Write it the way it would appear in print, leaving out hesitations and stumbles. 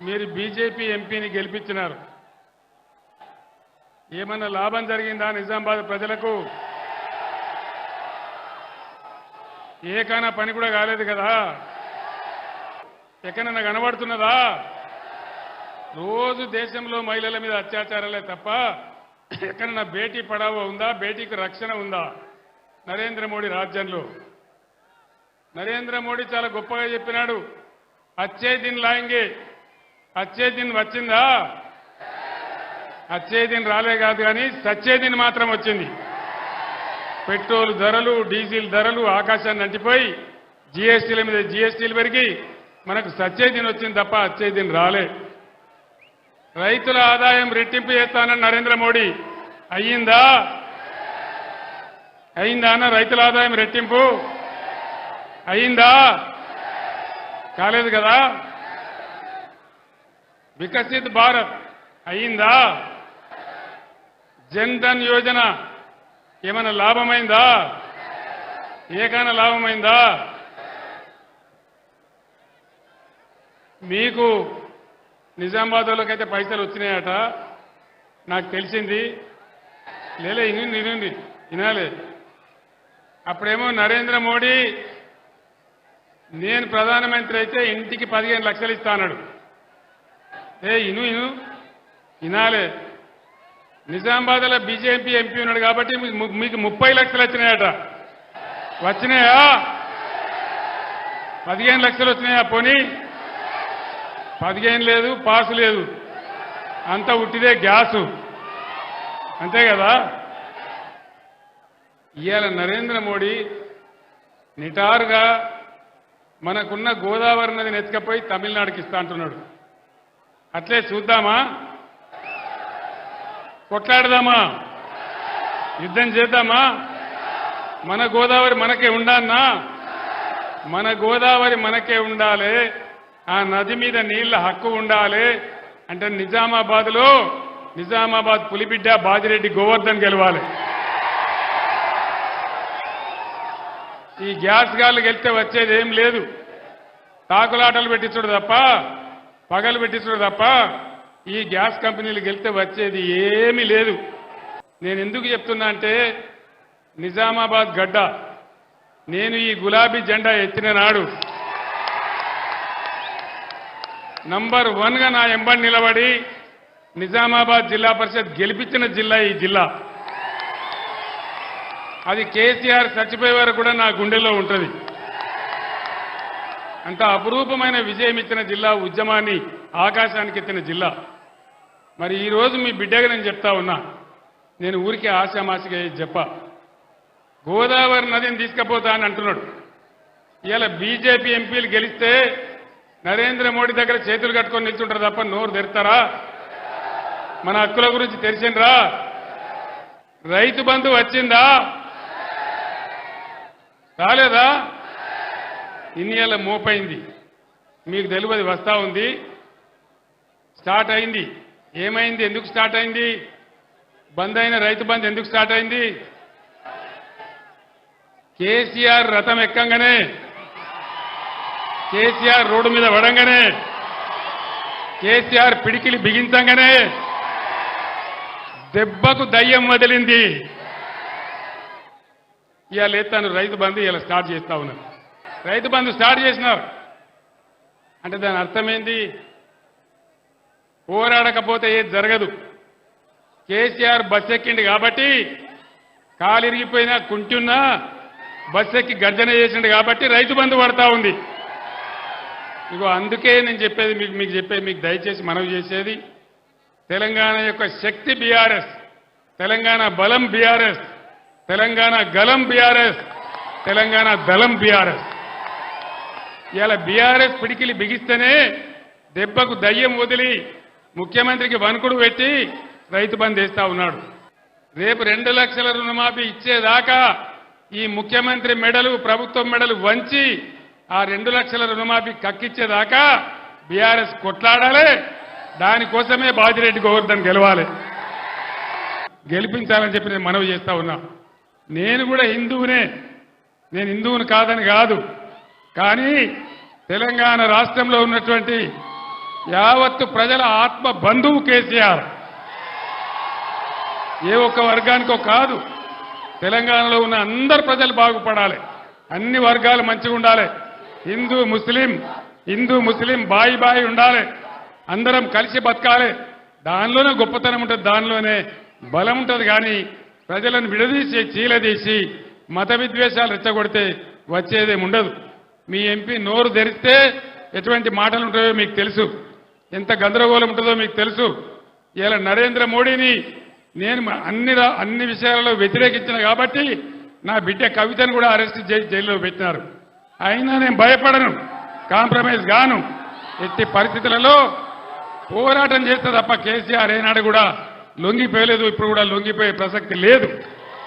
మీరు బీజేపీ ఎంపీని గెలిపించినారు. ఏమన్నా లాభం జరిగిందా నిజామాబాద్ ప్రజలకు? ఏకైనా పని కూడా కాలేదు కదా. ఎక్కడన్నా కనబడుతున్నదా? రోజు దేశంలో మహిళల మీద అత్యాచారాలే తప్ప ఎక్కడన్నా బేటీ పడావో ఉందా? బేటీకి రక్షణ ఉందా? నరేంద్ర మోడీ రాజ్యంలో నరేంద్ర మోడీ చాలా గొప్పగా చెప్పినాడు. అచ్చే దిన్ లాయింగే. అచ్చే దిన్ వచ్చిందా? అచ్చే దిన్ రాలే కాదు కానీ సచ్చే దిన్ మాత్రం వచ్చింది. పెట్రోల్ ధరలు, డీజిల్ ధరలు ఆకాశాన్ని అంటిపోయి జీఎస్టీల మీద జీఎస్టీలు పెరిగి మనకు సచ్చే దిన్ వచ్చింది తప్ప అచ్చే దిన్ రాలే. రైతుల ఆదాయం రెట్టింపు చేస్తానని నరేంద్ర మోడీ అయ్యిందా? అయిందా అన్న? రైతుల ఆదాయం రెట్టింపు అయిందా? కాలేదు కదా. వికసిత్ భారత్ అయిందా? జన్ ధన్ యోజన ఏమైనా లాభమైందా? ఏకైనా లాభమైందా? మీకు నిజామాబాద్లోకి అయితే పైసలు వచ్చినాయట నాకు తెలిసింది. లేలే ఇనుండి వినాలే. అప్పుడేమో నరేంద్ర మోడీ నేను ప్రధానమంత్రి అయితే ఇంటికి 15 లక్షలు ఇస్తాడు. ఇను వినాలే. నిజామాబాద్లో బీజేపీ ఎంపీ ఉన్నాడు కాబట్టి మీకు 30 లక్షలు వచ్చినాయట. వచ్చినాయా? 15 లక్షలు వచ్చినాయా? పోనీ 15 లేదు, పాసు లేదు, అంతా ఉట్టిదే గ్యాసు. అంతే కదా. ఇవాళ నరేంద్ర మోడీ నిటారుగా మనకున్న గోదావరి నదిని ఎత్తుకపోయి తమిళనాడుకి ఇస్తా అంటున్నాడు. అట్లే చూద్దామా? కొట్లాడదామా? యుద్ధం చేద్దామా? మన గోదావరి మనకే ఉండాలన్నా? మన గోదావరి మనకే ఉండాలి. ఆ నది మీద నీళ్ల హక్కు ఉండాలి అంటే నిజామాబాద్ పులిబిడ్డ బాజిరెడ్డి గోవర్ధన్ గెలవాలి. ఈ గ్యాస్ గాళ్ళు గెలిస్తే వచ్చేది ఏం లేదు. తాకులాటలు పెట్టించడు తప్ప, పగలు పెట్టించడు తప్ప ఈ గ్యాస్ కంపెనీలు గెలిస్తే వచ్చేది ఏమీ లేదు. నేను ఎందుకు చెప్తున్నా అంటే నిజామాబాద్ గడ్డ నేను ఈ గులాబీ జెండా ఎత్తిన నాడు నంబర్ 1గా నా ఎంబడి నిలబడి నిజామాబాద్ జిల్లా పరిషత్ గెలిపించిన జిల్లా ఈ జిల్లా. అది కేసీఆర్ చచ్చిపోయే వరకు కూడా నా గుండెల్లో ఉంటుంది. అంత అపురూపమైన విజయం ఇచ్చిన జిల్లా, ఉద్యమాన్ని ఆకాశానికి ఎత్తిన జిల్లా. మరి ఈరోజు మీ బిడ్డగా నేను చెప్తా ఉన్నా, నేను ఊరికే ఆశామాసిగా చెప్ప. గోదావరి నదిని తీసుకుపోతా అని అంటున్నాడు. ఇవాళ బీజేపీ ఎంపీలు గెలిస్తే నరేంద్ర మోడీ దగ్గర చేతులు కట్టుకొని నిల్చుంటారు తప్ప నోరు తెరుతారా? మన హక్కుల గురించి తెలిసిండ్రా? రైతు బంధు వచ్చిందా? రాలేదా? ఇన్నేళ్ళ మోపైంది. మీకు తెలియదు, వస్తా ఉంది, స్టార్ట్ అయింది. ఏమైంది? ఎందుకు స్టార్ట్ అయింది? బంద్ అయిన రైతు బంధు ఎందుకు స్టార్ట్ అయింది? కేసీఆర్ రథం ఎక్కంగానే, కేసీఆర్ రోడ్డు మీద పడంగానే, కేసీఆర్ పిడికిలి బిగించంగానే దెబ్బకు దయ్యం వదిలింది. ఇవాళ ఎత్తాను రైతు బంధు, ఇలా స్టార్ట్ చేస్తా ఉన్నారు. రైతు బంధు స్టార్ట్ చేసినారు అంటే దాని అర్థమైంది, పోరాడకపోతే ఏది జరగదు. కేసీఆర్ బస్ ఎక్కింది కాబట్టి, కాలిరిగిపోయినా కుంటున్నా బస్ ఎక్కి గర్జన చేసిండు కాబట్టి రైతు బంధు పడతా ఉంది. ఇగో అందుకే నేను చెప్పేది మీకు దయచేసి మనవి చేసేది, తెలంగాణ యొక్క శక్తి బీఆర్ఎస్, తెలంగాణ బలం బీఆర్ఎస్, తెలంగాణ గలం బీఆర్ఎస్, తెలంగాణ దళం బీఆర్ఎస్. ఇవాళ బీఆర్ఎస్ పిడికిలి బిగిస్తేనే దెబ్బకు దయ్యం వదిలి ముఖ్యమంత్రికి వణుకుడు పెట్టి రైతు బంధు వేస్తా ఉన్నాడు. రేపు 2 లక్షల రుణమాఫీ ఇచ్చేదాకా ఈ ముఖ్యమంత్రి మెడలు, ప్రభుత్వం మెడలు వంచి ఆ 2 లక్షల రుణమాఫీ కక్కిచ్చేదాకా బీఆర్ఎస్ కొట్లాడాలి. దానికోసమే బాజిరెడ్డి గోవర్ధన్ గెలవాలి, గెలిపించాలని చెప్పి నేను మనవి చేస్తా ఉన్నా. నేను కూడా హిందువునే, నేను హిందువుని కాదని కాదు, కానీ తెలంగాణ రాష్ట్రంలో ఉన్నటువంటి యావత్తు ప్రజల ఆత్మ బంధువు కేసీఆర్. ఏ ఒక్క వర్గానికో కాదు, తెలంగాణలో ఉన్న అందరు ప్రజలు బాగుపడాలి, అన్ని వర్గాలు మంచిగా ఉండాలి, హిందూ ముస్లిం బాయి బాయి ఉండాలి, అందరం కలిసి బతకాలి. దానిలోనే గొప్పతనం ఉంటుంది, దానిలోనే బలం ఉంటుంది. కానీ ప్రజలను విడదీసి చీలదీసి మత విద్వేషాలు రెచ్చగొడితే వచ్చేదేమి ఉండదు. మీ ఎంపీ నోరు తెరిస్తే ఎటువంటి మాటలు ఉంటాయో మీకు తెలుసు, ఎంత గందరగోళం ఉంటుందో మీకు తెలుసు. ఇలా నరేంద్ర మోడీని నేను అన్ని విషయాలలో వ్యతిరేకించిన కాబట్టి నా బిడ్డ కవితను కూడా అరెస్ట్ చేసి జైల్లో పెట్టినారు. అయినా నేను భయపడను, కాంప్రమైజ్ గాను. ఎట్టి పరిస్థితులలో పోరాటం చేస్తే తప్ప కేసీఆర్ ఏనాడు కూడా లొంగిపోయలేదు, ఇప్పుడు కూడా లొంగిపోయే ప్రసక్తి లేదు.